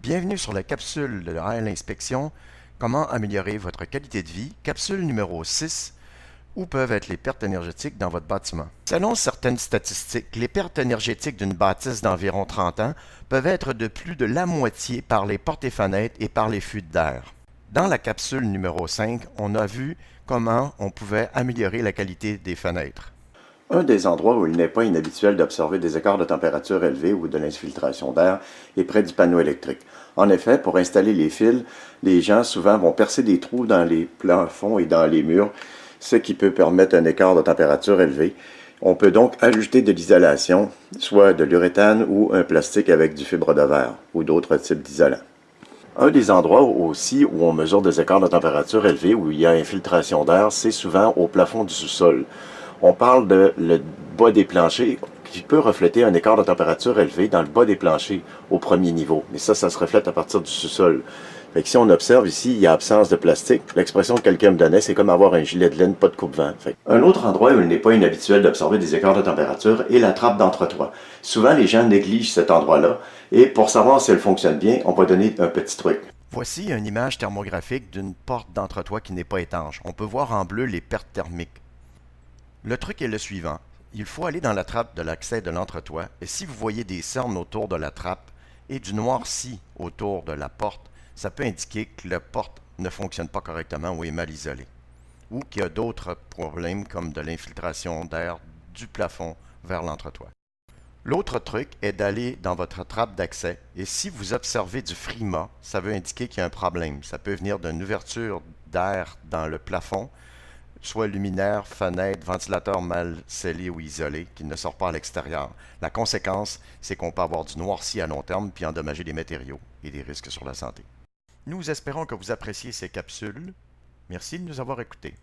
Bienvenue sur la capsule de AL Inspection, comment améliorer votre qualité de vie, capsule numéro 6, où peuvent être les pertes énergétiques dans votre bâtiment. Selon certaines statistiques, les pertes énergétiques d'une bâtisse d'environ 30 ans peuvent être de plus de la moitié par les portes et fenêtres et par les fuites d'air. Dans la capsule numéro 5, on a vu comment on pouvait améliorer la qualité des fenêtres. Un des endroits où il n'est pas inhabituel d'observer des écarts de température élevés ou de l'infiltration d'air est près du panneau électrique. En effet, pour installer les fils, les gens souvent vont percer des trous dans les plafonds et dans les murs, ce qui peut permettre un écart de température élevé. On peut donc ajouter de l'isolation, soit de l'uréthane ou un plastique avec du fibre de verre ou d'autres types d'isolants. Un des endroits aussi où on mesure des écarts de température élevés, où il y a infiltration d'air, c'est souvent au plafond du sous-sol. On parle de le bas des planchers qui peut refléter un écart de température élevé dans le bas des planchers au premier niveau. Mais ça se reflète à partir du sous-sol. Fait que si on observe ici, il y a absence de plastique. L'expression que quelqu'un me donnait, c'est comme avoir un gilet de laine, pas de coupe-vent. Un autre endroit où il n'est pas inhabituel d'observer des écarts de température est la trappe d'entretoit. Souvent, les gens négligent cet endroit-là. Et pour savoir si elle fonctionne bien, on va donner un petit truc. Voici une image thermographique d'une porte d'entretoit qui n'est pas étanche. On peut voir en bleu les pertes thermiques. Le truc est le suivant. Il faut aller dans la trappe de l'accès de l'entretoit et si vous voyez des cernes autour de la trappe et du noirci autour de la porte, ça peut indiquer que la porte ne fonctionne pas correctement ou est mal isolée. Ou qu'il y a d'autres problèmes comme de l'infiltration d'air du plafond vers l'entretoit. L'autre truc est d'aller dans votre trappe d'accès et si vous observez du frima, ça veut indiquer qu'il y a un problème. Ça peut venir d'une ouverture d'air dans le plafond, soit luminaire, fenêtre, ventilateur mal scellé ou isolé, qui ne sort pas à l'extérieur. La conséquence, c'est qu'on peut avoir du noirci à long terme puis endommager les matériaux et des risques sur la santé. Nous espérons que vous appréciez ces capsules. Merci de nous avoir écoutés.